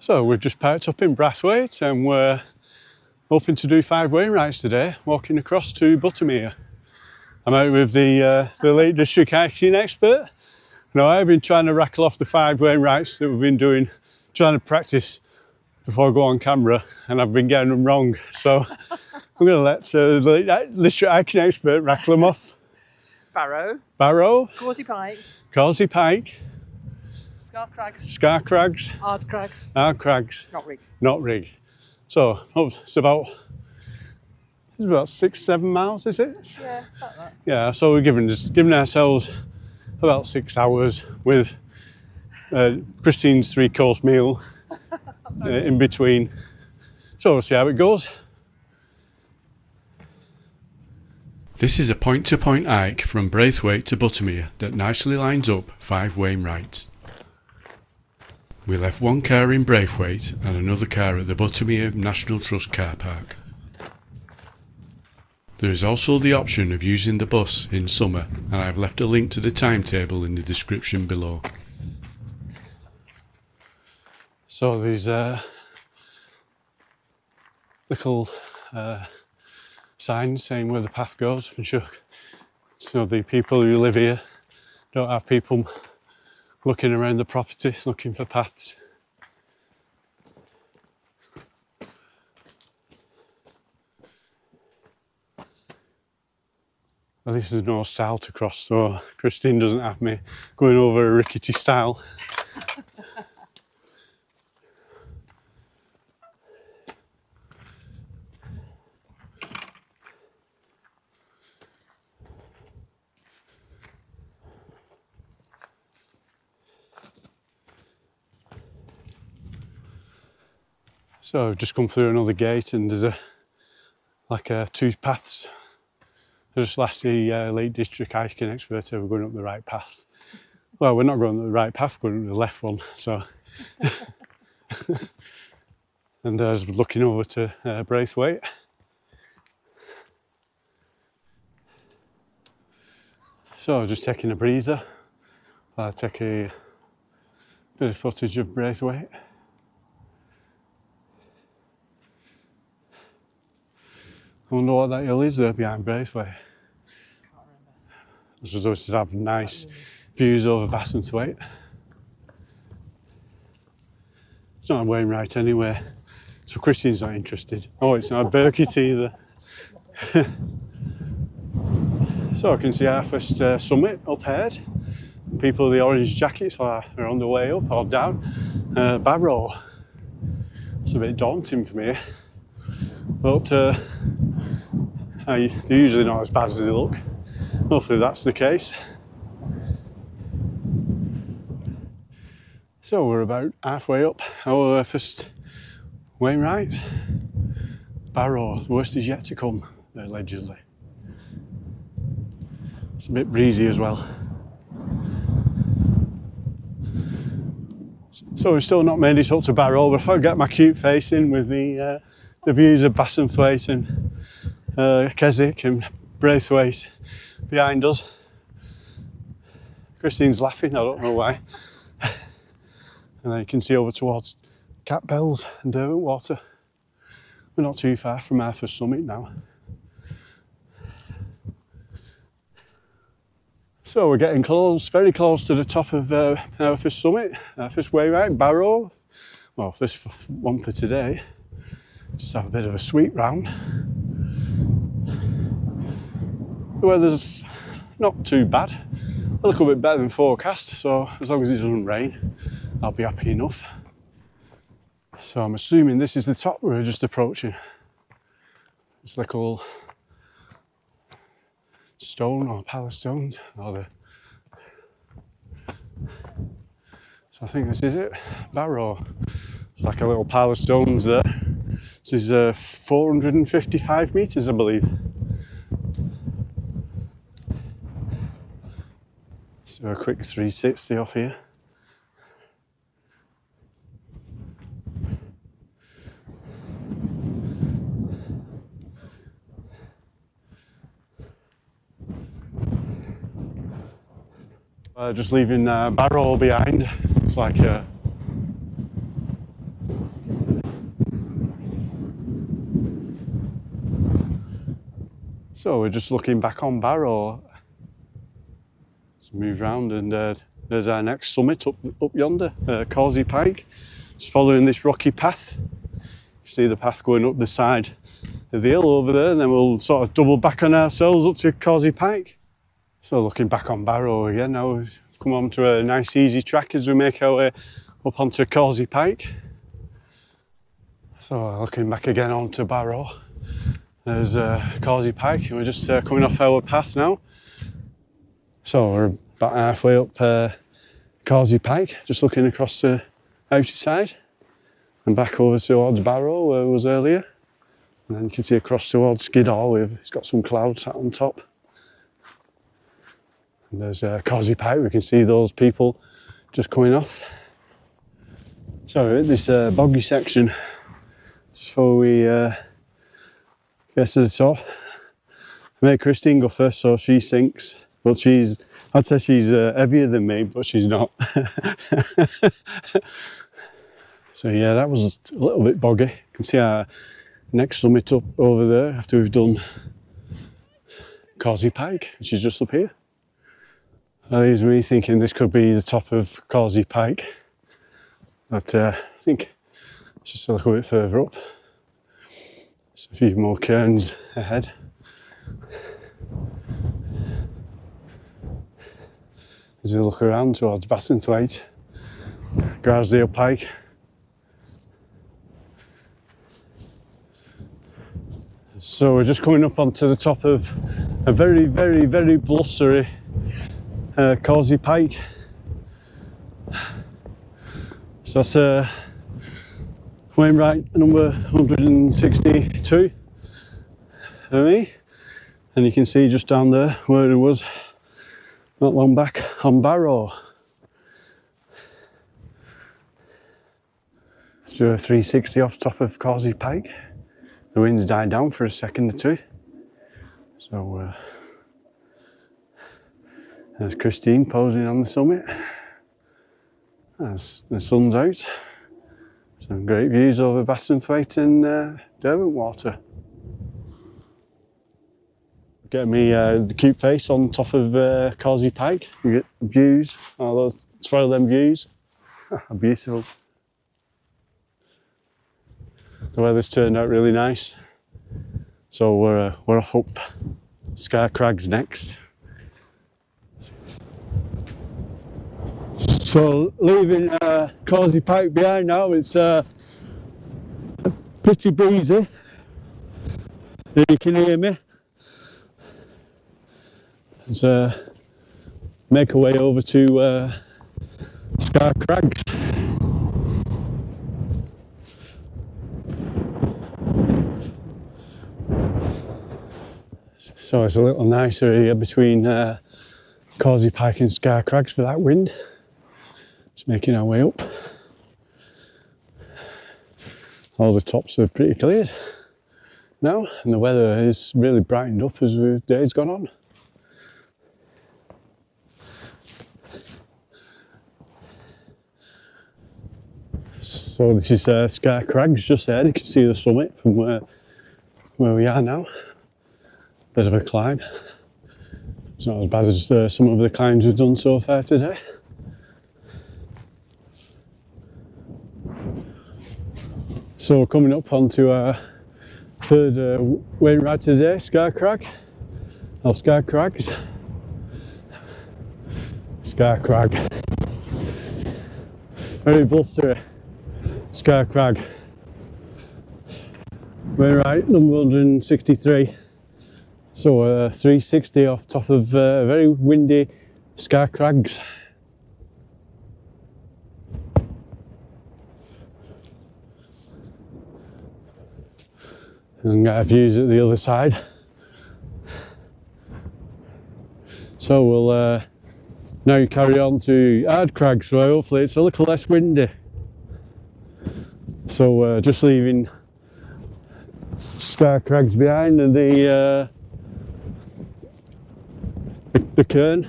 So we've just parked up in Braithwaite and we're hoping to do 5 Wainwrights today, walking across to Buttermere. I'm out with the Lake District hiking expert. Now I've been trying to rackle off the 5 Wainwrights that we've been doing, trying to practice before I go on camera, and I've been getting them wrong. So I'm going to let the Lake District hiking expert rackle them off. Barrow. Causey Pike. Ard Crags. Ard Crags. Knott Rigg. So it's about 6-7 miles, is it? Yeah, about that. Yeah, so we're giving ourselves about 6 hours with Christine's 3-course meal in between. So we'll see how it goes. This is a point-to-point hike from Braithwaite to Buttermere that nicely lines up 5 Wainwrights. We left one car in Braithwaite and another car at the Buttermere National Trust car park. There is also the option of using the bus in summer, and I have left a link to the timetable in the description below. So these little signs saying where the path goes, I'm sure, so the people who live here don't have people looking around the property looking for paths. At least there's no stile to cross, so Christine doesn't have me going over a rickety stile. So I've just come through another gate and there's 2 paths. I just asked the Lake District hiking expert if we're going up the right path. Well, we're not going up the right path, we're going up the left one, so. And I was looking over to Braithwaite. So just taking a breather. I'll take a bit of footage of Braithwaite. I wonder what that hill is there behind Braithwaite. I was always to have nice views over Buttermere. It's not a Wainwright anyway, so Christine's not interested. Oh, it's not a Burkitt either. So I can see our first summit up ahead. People with the orange jackets are on the way up or down. Barrow. It's a bit daunting for me, but they're usually not as bad as they look. Hopefully that's the case. So we're about halfway up our first Wainwright. Barrow, the worst is yet to come, allegedly. It's a bit breezy as well. So we've still not made it up to Barrow, but if I get my cute face in with the views of Buttermere and Keswick and Braithwaite behind us. Christine's laughing, I don't know why. And then you can see over towards Catbells and Derwentwater. We're not too far from our first summit now. So we're getting close, very close to the top of our first summit, our first Wainwright, Barrow. Well, first one for today. Just have a bit of a sweep round. The weather's not ttoo bad, a little bit better than forecast, so as long as it doesn't rain, I'll be happy enough. So I'm assuming this is the top we're just approaching. It's like a little stone or pile of stones. So I think this is it, Barrow. It's like a little pile of stones there. This is 455 metres, I believe. So a quick 360 off here. Just leaving Barrow behind. It's like So we're just looking back on Barrow. Let's move round and there's our next summit up yonder, Causey Pike. Just following this rocky path. You see the path going up the side of the hill over there, and then we'll sort of double back on ourselves up to Causey Pike. So looking back on Barrow again now, we've come on to a nice easy track as we make our way up onto Causey Pike. So looking back again onto Barrow, there's Causey Pike, and we're just coming off our path now. So we're about halfway up Causey Pike, just looking across the outer side and back over towards Barrow where it was earlier. And then you can see across towards Skiddaw, it's got some clouds sat on top. And there's Causey Pike, we can see those people just coming off. So we're at this boggy section, just before we get to the top. I made Christine go first so she sinks, but I'd say she's heavier than me, but she's not. So yeah, that was a little bit boggy. You can see our next summit up over there after we've done Causey Pike, which is just up here. That leaves me thinking this could be the top of Causey Pike, but I think it's just a little bit further up. Just a few more cairns ahead. As you look around towards Braithwaite, Grousedale Pike. So we're just coming up onto the top of a very, very, very blustery Causey Pike. So that's Wainwright number 162 for me. And you can see just down there where it was not long back on Barrow. Let's do a 360 off top of Causey Pike. The wind's died down for a second or two. So there's Christine posing on the summit. As the sun's out. Some great views over Braithwaite and Derwentwater. Get me the cute face on top of Causey Pike. You get views, all those, spoil them views. Beautiful. The weather's turned out really nice. So we're off up Ard Crags next. So leaving Causey Pike behind now, it's pretty breezy. You can hear me. Let's make our way over to Ard Crags. So it's a little nicer here between Causey Pike and Ard Crags for that wind. Just making our way up. All the tops are pretty cleared now, and the weather is really brightened up as the day's gone on. So this is Ard Crags just there. You can see the summit from where we are now. Bit of a climb. It's not as bad as some of the climbs we've done so far today. So coming up onto our third Wainwright today, Ard Crag, or Ard Crags. Ard Crag. Very blustery. Ard Crag. Wainwright number 163. So 360 off top of very windy Ard Crags. And get views at the other side. So we'll now carry on to Ard Crags, so hopefully it's a little less windy. So just leaving Ard Crags behind and the cairn.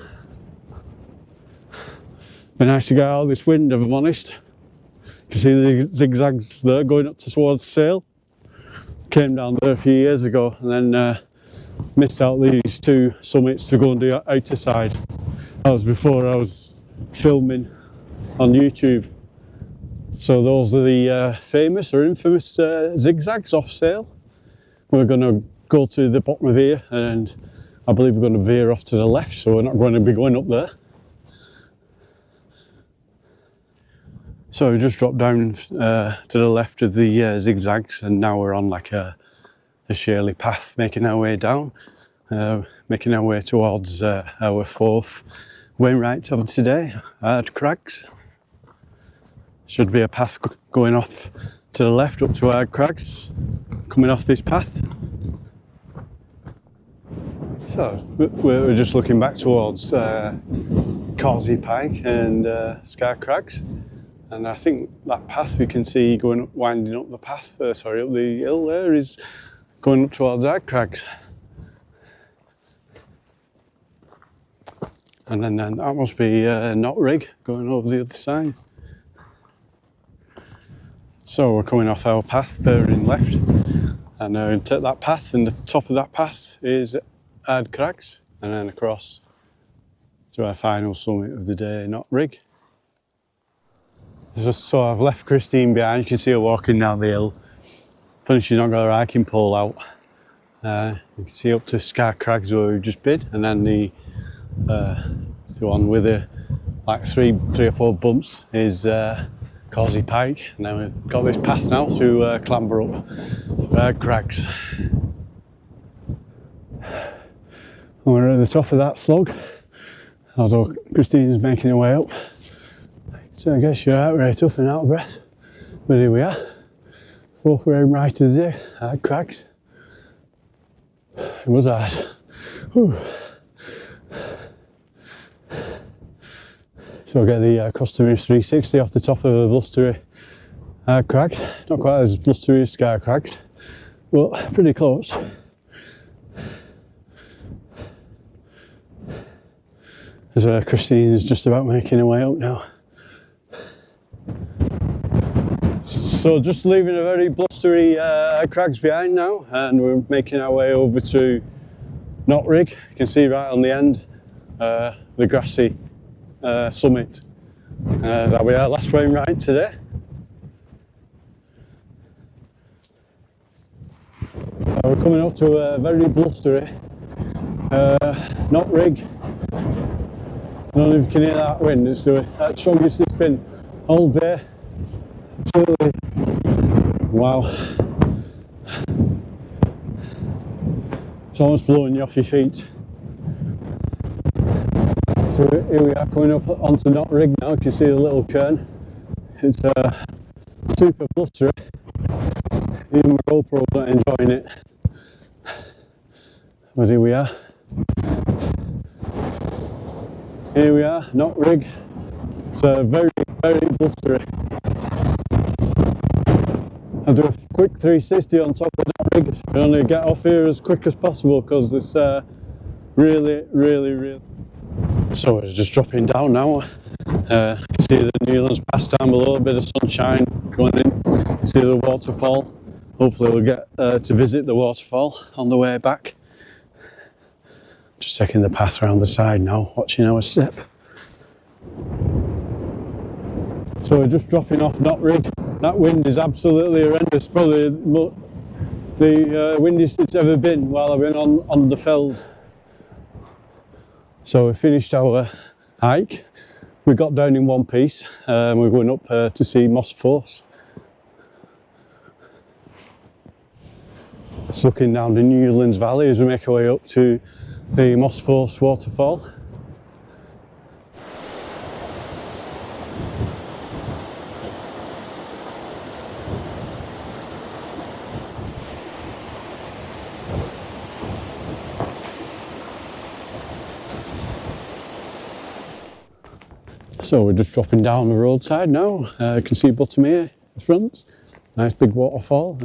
Be nice to get all this wind, if I'm honest. You can see the zigzags there going up towards Sale. Came down there a few years ago and then missed out these two summits to go on the outer side. That was before I was filming on YouTube. So those are the famous or infamous zigzags off sale. We're going to go to the bottom of here, and I believe we're going to veer off to the left, so we're not going to be going up there. So we just dropped down to the left of the zigzags, and now we're on like a shaly path, making our way down, making our way towards our fourth Wainwright of today, Ard Crags. Should be a path going off to the left up to Ard Crags, coming off this path. So we're just looking back towards Causey Pike and Ard Crags, and I think that path we can see going up, winding up the path, up the hill there, is going up towards Ard Crags. And then that must be Knott Rigg going over the other side. So we're coming off our path, bearing left, and take that path, and the top of that path is Ard Crags, and then across to our final summit of the day, Knott Rigg. So I've left Christine behind. You can see her walking down the hill. Funny she's not got her hiking pole out. You can see up to Ard Crags where we've just been, and then the one with the like three or four bumps is Causey Pike, and then we've got this path now to clamber up Ard Crags. And we're at the top of that slug, although Christine's making her way up. So I guess you're out right up and out of breath. But here we are, fourth Wainwright of the day, Ard Crags. It was hard. Whew. So we'll get the customary 360 off the top of a blustery Ard Crags. Not quite as blustery as Ard Crags, but pretty close. As Christine is just about making her way up now. So just leaving a very blustery Ard Crags behind now, and we're making our way over to Knott Rigg. You can see right on the end the grassy summit. That we are, last Wainwright today. We're coming up to a very blustery Knott Rigg. I don't know if you can hear that wind. It's the strongest it's been all day. Absolutely. Wow. It's almost blowing you off your feet. So here we are coming up onto Knott Rigg now. You can see the little cairn. It's super blustery. Even my GoPro's not enjoying it. But here we are. Here we are, Knott Rigg. It's very, very blustery. I'll do a quick 360 on top of Knott Rigg. I only get off here as quick as possible because it's really. So we're just dropping down now. You can see the Newlands Pass down below, a bit of sunshine going in. See the waterfall. Hopefully we'll get to visit the waterfall on the way back. Just taking the path around the side now, watching our step. So we're just dropping off Knott Rigg. That wind is absolutely horrendous, probably the windiest it's ever been while I've been on the fells. So we finished our hike. We got down in one piece. We're going up to see Moss Force. Just looking down the Newlands Valley as we make our way up to the Moss Force waterfall. So we're just dropping down the roadside now. You can see Buttermere in the front. Nice big waterfall.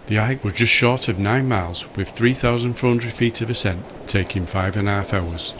The hike was just short of 9 miles with 3,400 feet of ascent taking 5.5 hours.